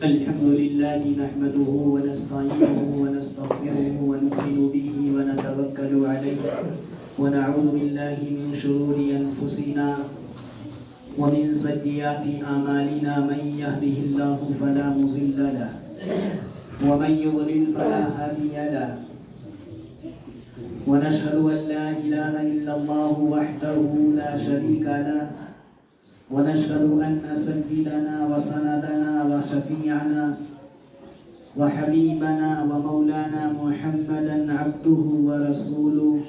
الحمد لله نحمده ونستعينه ونستغفره ونؤمن به ونتوكل عليه ونعوذ بالله من شرور أنفسنا ومن سيئات أعمالنا من يهده الله فلا مضل له ومن يضلل فلا هادي له ونشهد أن لا إله إلا الله وحده لا شريك له ونشهد أن سيدنا وسندنا وشفيعنا وحبيبنا ومولانا محمدا عبده ورسوله.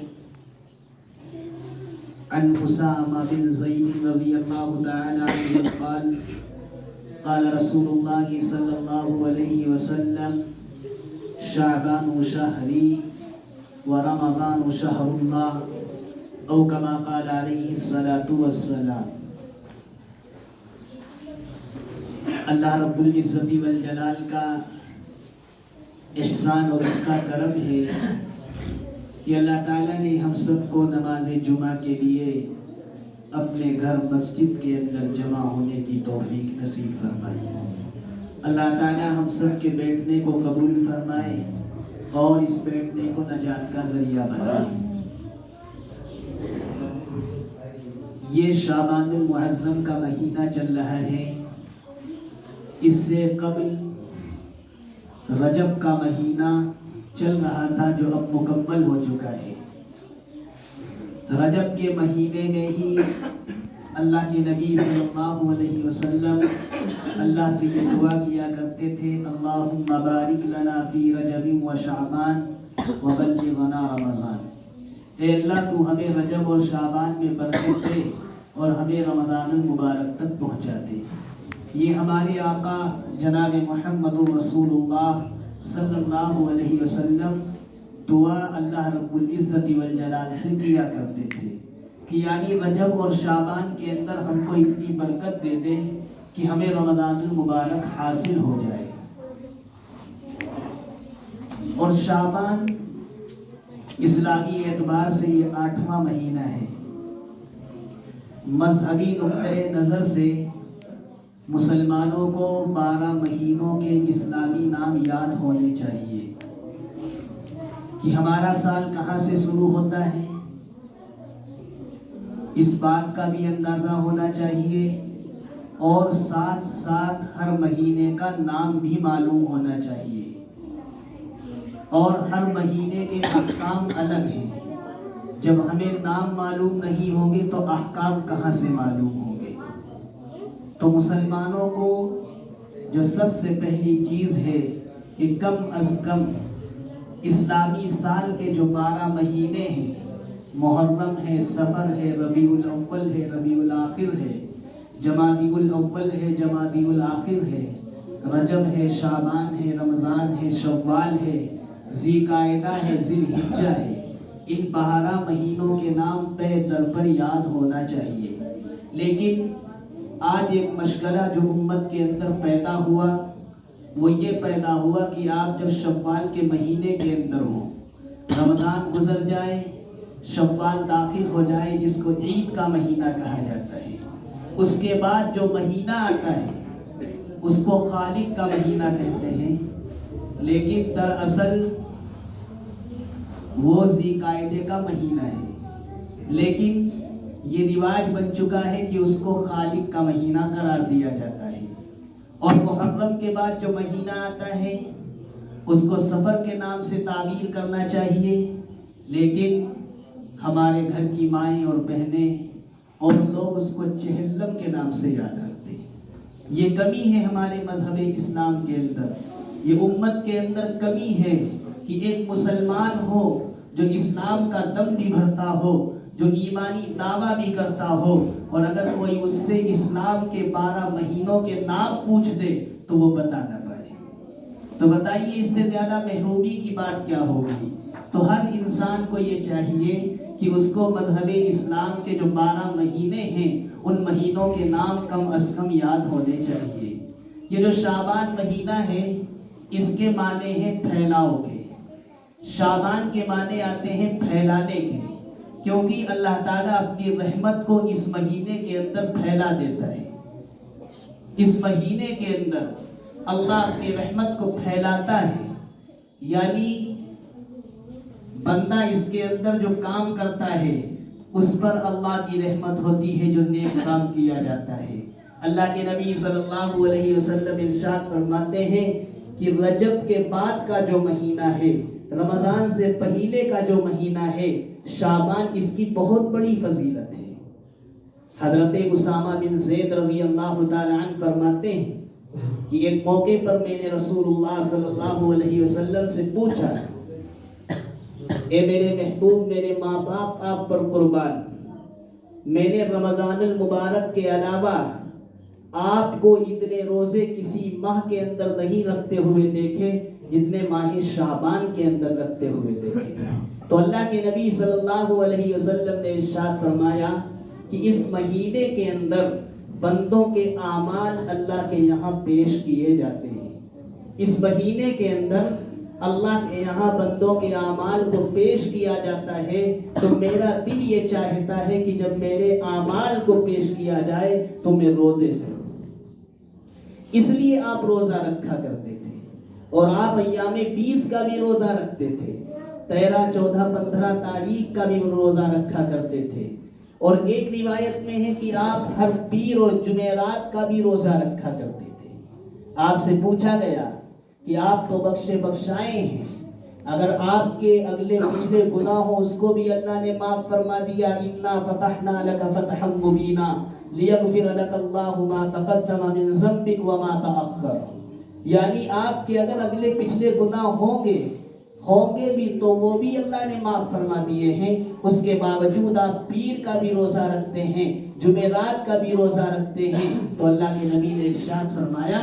عن أسامة بن زيد رضي الله تعالى عنه قال قال رسول الله صلى الله عليه وسلم شعبان شهري ورمضان شهر الله أو كما قال عليه الصلاة والسلام. اللہ رب العزت والجلال کا احسان اور اس کا کرم ہے کہ اللہ تعالیٰ نے ہم سب کو نماز جمعہ کے لیے اپنے گھر مسجد کے اندر جمع ہونے کی توفیق نصیب فرمائی. اللہ تعالیٰ ہم سب کے بیٹھنے کو قبول فرمائے اور اس بیٹھنے کو نجات کا ذریعہ بنائے. یہ شعبان المعظم کا مہینہ چل رہا ہے. اس سے قبل رجب کا مہینہ چل رہا تھا جو اب مکمل ہو چکا ہے. رجب کے مہینے میں ہی اللہ کے نبی صلی اللہ علیہ وسلم اللہ سے یہ دعا کیا کرتے تھے اللہم بارک لنا فی رجب و شعبان وبلغنا رمضان. اے اللہ تو ہمیں رجب اور شعبان میں برکت دے اور ہمیں رمضان المبارک تک پہنچا دے. یہ ہمارے آقا جناب محمد رسول اللہ صلی اللہ علیہ وسلم دعا اللہ رب العزت والجلال سے کیا کرتے تھے کہ یعنی رجب اور شعبان کے اندر ہم کو اتنی برکت دے دے کہ ہمیں رمضان المبارک حاصل ہو جائے. اور شعبان اسلامی اعتبار سے یہ 8واں مہینہ ہے. مذہبی نقطۂ نظر سے مسلمانوں کو 12 مہینوں کے اسلامی نام یاد ہونے چاہیے کہ ہمارا سال کہاں سے شروع ہوتا ہے. اس بات کا بھی اندازہ ہونا چاہیے اور ساتھ ساتھ ہر مہینے کا نام بھی معلوم ہونا چاہیے اور ہر مہینے کے احکام الگ ہیں. جب ہمیں نام معلوم نہیں ہوں گے تو احکام کہاں سے معلوم ہوں گے. تو مسلمانوں کو جو سب سے پہلی چیز ہے کہ کم از کم اسلامی سال کے جو 12 مہینے ہیں محرم ہے، صفر ہے، ربیع الاول ہے، ربیع الاخر ہے، جمادی الاول ہے، جمادی الاخر ہے، رجب ہے، شعبان ہے، رمضان ہے، شوال ہے، ذی قعدہ ہے، ذی الحجہ ہے. ان 12 مہینوں کے نام پہ در پر یاد ہونا چاہیے. لیکن آج ایک مشغلہ جو امت کے اندر پیدا ہوا وہ یہ پیدا ہوا کہ آپ جب شوال کے مہینے کے اندر ہوں، رمضان گزر جائے، شوال داخل ہو جائے جس کو عید کا مہینہ کہا جاتا ہے، اس کے بعد جو مہینہ آتا ہے اس کو خالق کا مہینہ کہتے ہیں. لیکن دراصل وہ ذی قعدہ کا مہینہ ہے. لیکن یہ رواج بن چکا ہے کہ اس کو خالق کا مہینہ قرار دیا جاتا ہے. اور محرم کے بعد جو مہینہ آتا ہے اس کو صفر کے نام سے تعبیر کرنا چاہیے. لیکن ہمارے گھر کی مائیں اور بہنیں اور لوگ اس کو چہلم کے نام سے یاد رکھتے ہیں. یہ کمی ہے ہمارے مذہب اسلام کے اندر. یہ امت کے اندر کمی ہے کہ ایک مسلمان ہو جو اسلام کا دم بھی بھرتا ہو، جو ایمانی دعویٰ بھی کرتا ہو، اور اگر کوئی اس سے اسلام کے 12 مہینوں کے نام پوچھ دے تو وہ بتا نہ پائے. تو بتائیے اس سے زیادہ محرومی کی بات کیا ہوگی. تو ہر انسان کو یہ چاہیے کہ اس کو مذہب اسلام کے جو 12 مہینے ہیں ان مہینوں کے نام کم از کم یاد ہونے چاہیے. یہ جو شعبان مہینہ ہے اس کے معنی ہیں پھیلاؤ کے. شعبان کے معنی آتے ہیں پھیلانے کے، کیونکہ اللہ تعالیٰ اپنی رحمت کو اس مہینے کے اندر پھیلا دیتا ہے. اس مہینے کے اندر اللہ اپنی رحمت کو پھیلاتا ہے، یعنی بندہ اس کے اندر جو کام کرتا ہے اس پر اللہ کی رحمت ہوتی ہے، جو نیک کام کیا جاتا ہے۔ اللہ کے نبی صلی اللہ علیہ وسلم ارشاد فرماتے ہیں کہ رجب کے بعد کا جو مہینہ ہے، رمضان سے پہلے کا جو مہینہ ہے شعبان، اس کی بہت بڑی فضیلت ہے۔ حضرت اسامہ بن زید رضی اللہ تعالی عنہ فرماتے ہیں کہ ایک موقع پر میں نے رسول اللہ صلی اللہ علیہ وسلم سے پوچھا، اے میرے محبوب، میرے ماں باپ آپ پر قربان، میں نے رمضان المبارک کے علاوہ آپ کو اتنے روزے کسی ماہ کے اندر نہیں رکھتے ہوئے دیکھے جتنے ماہ شعبان کے اندر رکھتے ہوئے دیکھے۔ تو اللہ کے نبی صلی اللہ علیہ وسلم نے ارشاد فرمایا کہ اس مہینے کے اندر بندوں کے اعمال اللہ کے یہاں پیش کیے جاتے ہیں۔ اس مہینے کے اندر اللہ کے یہاں بندوں کے اعمال کو پیش کیا جاتا ہے، تو میرا دل یہ چاہتا ہے کہ جب میرے اعمال کو پیش کیا جائے تو میں روزے سے ہوں۔ اس لیے آپ روزہ رکھا کرتے تھے، اور آپ ایام 20 کا بھی روزہ رکھتے تھے، 13، 14، 15 تاریخ کا بھی روزہ رکھا کرتے تھے، اور ایک روایت میں ہے کہ آپ ہر پیر اور جمعرات کا بھی روزہ رکھا کرتے تھے۔ آپ سے پوچھا گیا کہ آپ تو بخشے بخشائے ہیں، اگر آپ کے اگلے پچھلے گناہ ہوں اس کو بھی اللہ نے معاف فرما دیا، اِنَّا فَتَحْنَا لَكَ فَتْحًا مُبِينًا لِيَغْفِرَ لَكَ اللَّهُ مَا تَقَدَّمَ مِن ذَنبِكَ وَمَا تَأَخَّرَ، یعنی آپ کے اگر اگلے پچھلے گناہ ہوں گے بھی تو وہ بھی اللہ نے معاف فرما دیے ہیں۔ اس کے باوجود آپ پیر کا بھی روزہ رکھتے ہیں، جمعرات کا بھی روزہ رکھتے ہیں، تو اللہ کے نبی نے ارشاد فرمایا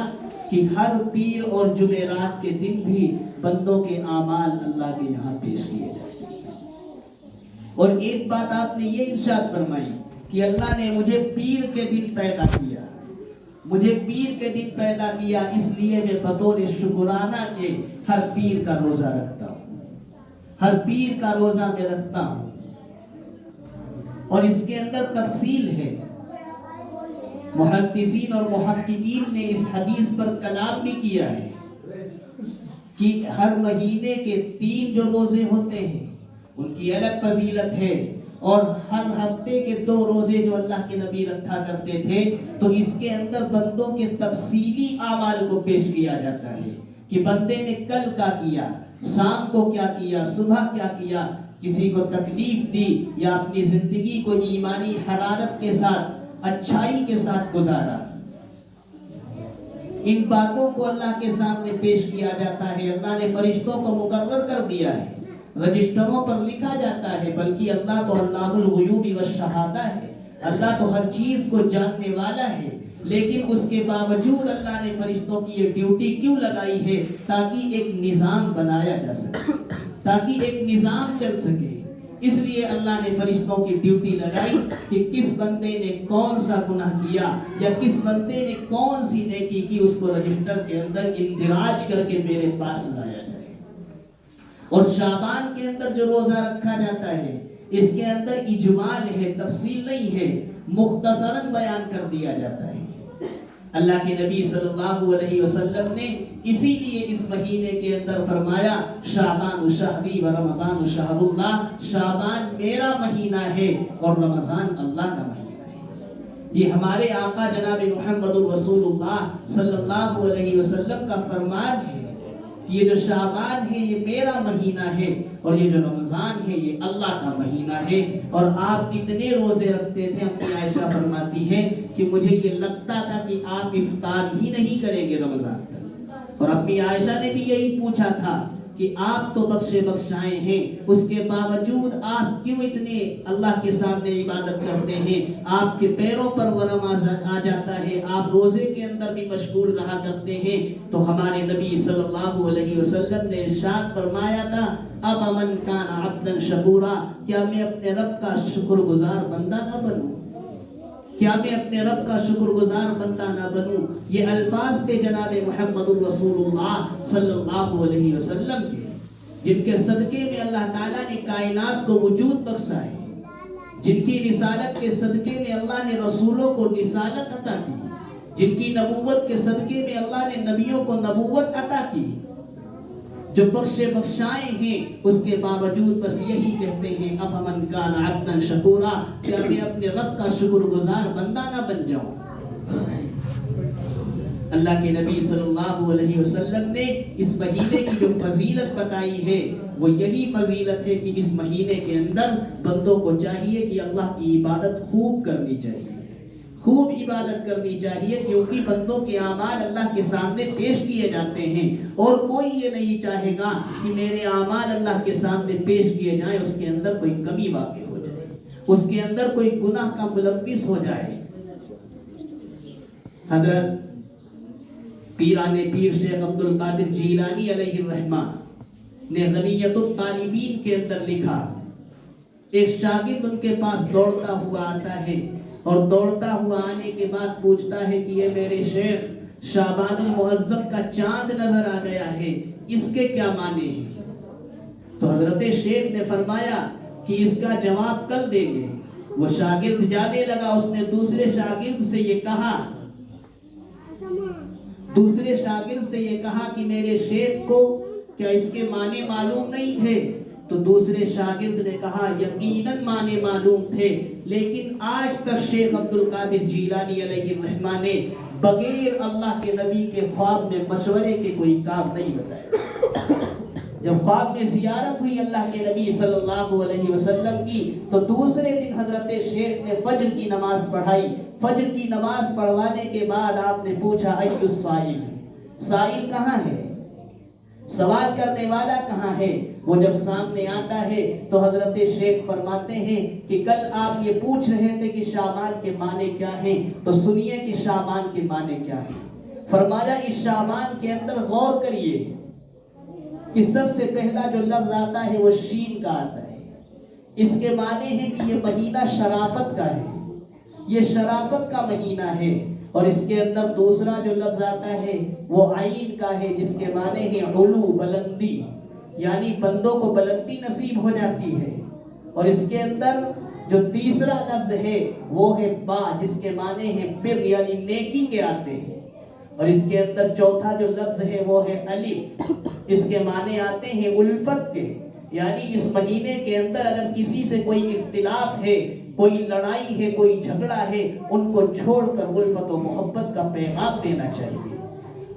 کہ ہر پیر اور جمعرات کے دن بھی بندوں کے اعمال اللہ کے یہاں پیش کیے جاتے ہیں۔ اور ایک بات آپ نے یہ ارشاد فرمائی کہ اللہ نے مجھے پیر کے دن پیدا کیا، مجھے پیر کے دن پیدا کیا، اس لیے میں بطور شکرانہ کے ہر پیر کا روزہ رکھتا ہوں، ہر پیر کا روزہ میں رکھتا ہوں۔ اور اس کے اندر تفصیل ہے، محدثین اور محققین نے اس حدیث پر کلام بھی کیا ہے کہ ہر مہینے کے 3 جو روزے ہوتے ہیں ان کی الگ فضیلت ہے، اور ہر ہفتے کے 2 روزے جو اللہ کے نبی رکھا کرتے تھے، تو اس کے اندر بندوں کے تفصیلی اعمال کو پیش کیا جاتا ہے کہ بندے نے کل کیا کیا، شام کو کیا کیا، صبح کیا کیا، کسی کو تکلیف دی یا اپنی زندگی کو ایمانی حرارت کے ساتھ، اچھائی کے ساتھ گزارا۔ ان باتوں کو اللہ کے سامنے پیش کیا جاتا ہے۔ اللہ نے فرشتوں کو مقرر کر دیا ہے، رجسٹروں پر لکھا جاتا ہے، بلکہ اللہ تو علام الغیوب والشہادہ ہے، اللہ تو ہر چیز کو جاننے والا ہے، لیکن اس کے باوجود اللہ نے فرشتوں کی یہ ڈیوٹی کیوں لگائی ہے؟ تاکہ ایک نظام بنایا جا سکے، تاکہ ایک نظام چل سکے۔ اس لیے اللہ نے فرشتوں کی ڈیوٹی لگائی کہ کس بندے نے کون سا گناہ کیا یا کس بندے نے کون سی نیکی کی، اس کو رجسٹر کے اندر اندراج کر کے میرے پاس لایا جائے۔ اور شعبان کے اندر جو روزہ رکھا جاتا ہے اس کے اندر اجمال ہے، تفصیل نہیں ہے، مختصراً بیان کر دیا جاتا ہے۔ اللہ کے نبی صلی اللہ علیہ وسلم نے اسی لیے اس مہینے کے اندر فرمایا شعبان شہری و رمضان شہر اللہ، شعبان میرا مہینہ ہے اور رمضان اللہ کا مہینہ ہے۔ یہ ہمارے آقا جناب محمد الرسول اللہ صلی اللہ علیہ وسلم کا فرمان ہے، یہ جو شعبان ہے یہ میرا مہینہ ہے، اور یہ جو رمضان ہے یہ اللہ کا مہینہ ہے۔ اور آپ کتنے روزے رکھتے تھے؟ اپنی عائشہ فرماتی ہے کہ مجھے یہ لگتا تھا کہ آپ افطار ہی نہیں کریں گے رمضان تک، اور اپنی عائشہ نے بھی یہی پوچھا تھا کہ آپ تو بخشے بخشائے ہیں، اس کے باوجود آپ کیوں اتنے اللہ کے سامنے عبادت کرتے ہیں؟ آپ کے پیروں پر ورم آ جاتا ہے، آپ روزے کے اندر بھی مشغول رہا کرتے ہیں۔ تو ہمارے نبی صلی اللہ علیہ وسلم نے ارشاد فرمایا تھا اب من کان عبدا شکورا، کیا میں اپنے رب کا شکر گزار بندہ نہ بنوں؟ کیا میں اپنے رب کا شکر گزار بندہ نہ بنوں؟ یہ الفاظ تھے جناب محمد الرسول اللہ صلی اللہ علیہ وسلم کے، جن کے صدقے میں اللہ تعالیٰ نے کائنات کو وجود بخشا ہے، جن کی رسالت کے صدقے میں اللہ نے رسولوں کو رسالت عطا کی، جن کی نبوت کے صدقے میں اللہ نے نبیوں کو نبوت عطا کی، جو بخشائے ہیں، اس کے باوجود بس یہی کہتے ہیں افمن کان عبدا شکورا، کہ میں اپنے رب کا شکر گزار بندہ نہ بن جاؤں۔ اللہ کے نبی صلی اللہ علیہ وسلم نے اس مہینے کی جو فضیلت بتائی ہے وہ یہی فضیلت ہے کہ اس مہینے کے اندر بندوں کو چاہیے کہ اللہ کی عبادت خوب کرنی چاہیے، خوب عبادت کرنی چاہیے، کیونکہ بندوں کے اعمال اللہ کے سامنے پیش کیے جاتے ہیں، اور کوئی یہ نہیں چاہے گا کہ میرے اعمال اللہ کے سامنے پیش کیے جائیں اس کے اندر کوئی کمی واقع ہو جائے، اس کے اندر کوئی گناہ کا ملبس ہو جائے۔ حضرت پیران پیر شیخ عبد القادر جیلانی علیہ الرحمہ نے غنیت الطالبین کے اندر لکھا، ایک شاگرد ان کے پاس دوڑتا ہوا آتا ہے، اور دوڑتا ہوا آنے کے بعد پوچھتا ہے کہ یہ میرے شیخ شعبان المعظم کا چاند نظر آ گیا ہے، اس کے کیا معنی ہیں؟ تو حضرت شیخ نے فرمایا کہ اس کا جواب کل دیں گے۔ وہ شاگرد جانے لگا، اس نے دوسرے شاگرد سے یہ کہا کہ میرے شیخ کو کیا اس کے معنی معلوم نہیں تھے؟ تو دوسرے شاگرد نے کہا یقیناً معنی معلوم تھے، لیکن آج تک شیخ عبد القادر جیلانی علیہ الرحمہ نے بغیر اللہ کے نبی کے خواب میں مشورے کے کوئی کام نہیں بتایا۔ جب خواب میں زیارت ہوئی اللہ کے نبی صلی اللہ علیہ وسلم کی، تو دوسرے دن حضرت شیخ نے فجر کی نماز پڑھائی۔ فجر کی نماز پڑھوانے کے بعد آپ نے پوچھا ای السائل، سائل کہاں ہے، سوال کرنے والا کہاں ہے؟ وہ جب سامنے آتا ہے تو حضرت شیخ فرماتے ہیں کہ کل آپ یہ پوچھ رہے تھے کہ شعبان کے معنی کیا ہیں، تو سنیے کہ شعبان کے معنی کیا ہیں۔ فرمایا اس شعبان کے اندر غور کریے کہ سب سے پہلا جو لفظ آتا ہے وہ شین کا آتا ہے، اس کے معنی ہے کہ یہ مہینہ شرافت کا ہے، یہ شرافت کا مہینہ ہے۔ اور اس کے اندر دوسرا جو لفظ آتا ہے وہ عین کا ہے، جس کے معنی ہے علو، بلندی، یعنی بندوں کو بلندی نصیب ہو جاتی ہے۔ اور اس کے اندر جو تیسرا لفظ ہے وہ ہے با، جس کے معنی ہے بر، یعنی نیکی کے آتے ہیں۔ اور اس کے اندر چوتھا جو لفظ ہے وہ ہے الف، اس کے معنی آتے ہیں الفت کے، یعنی اس مہینے کے اندر اگر کسی سے کوئی اختلاف ہے، کوئی لڑائی ہے، کوئی جھگڑا ہے، ان کو چھوڑ کر الفت و محبت کا پیغام دینا چاہیے۔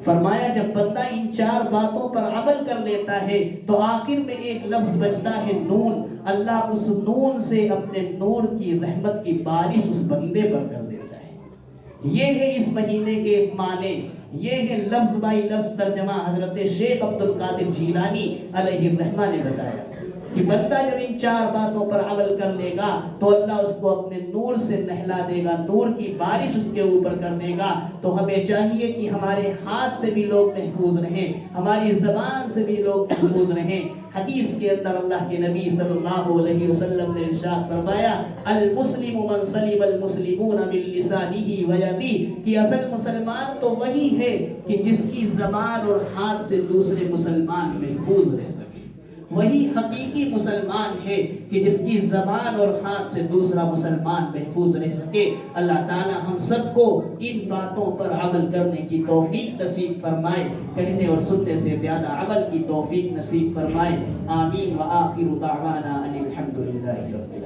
فرمایا جب بندہ ان چار باتوں پر عمل کر لیتا ہے تو آخر میں ایک لفظ بچتا ہے نون، اللہ اس نون سے اپنے نور کی رحمت کی بارش اس بندے پر کر دیتا ہے۔ یہ ہے اس مہینے کے معنی، یہ ہے لفظ بائی لفظ ترجمہ حضرت شیخ عبد القادر جیلانی علیہ الرحمہ نے بتایا کہ بندہ جب ان چار باتوں پر عمل کر لے گا تو اللہ اس کو اپنے نور سے نہلا دے گا، نور کی بارش اس کے اوپر کر دے گا۔ تو ہمیں چاہیے کہ ہمارے ہاتھ سے بھی لوگ محفوظ رہیں، ہماری زبان سے بھی لوگ محفوظ رہیں۔ حدیث کے اندر اللہ کے نبی صلی اللہ علیہ وسلم نے ارشاد فرمایا المسلم من سلم المسلمون من لسانه ويده، کہ اصل مسلمان تو وہی ہے کہ جس کی زبان اور ہاتھ سے دوسرے مسلمان محفوظ رہ سکے۔ وہی حقیقی مسلمان ہے کہ جس کی زبان اور ہاتھ سے دوسرا مسلمان محفوظ رہ سکے۔ اللہ تعالی ہم سب کو ان باتوں پر عمل کرنے کی توفیق نصیب فرمائے، کہنے اور سننے سے زیادہ عمل کی توفیق نصیب فرمائے۔ آمین۔ وآخر دعوانا ان الحمد للہ رب العالمین۔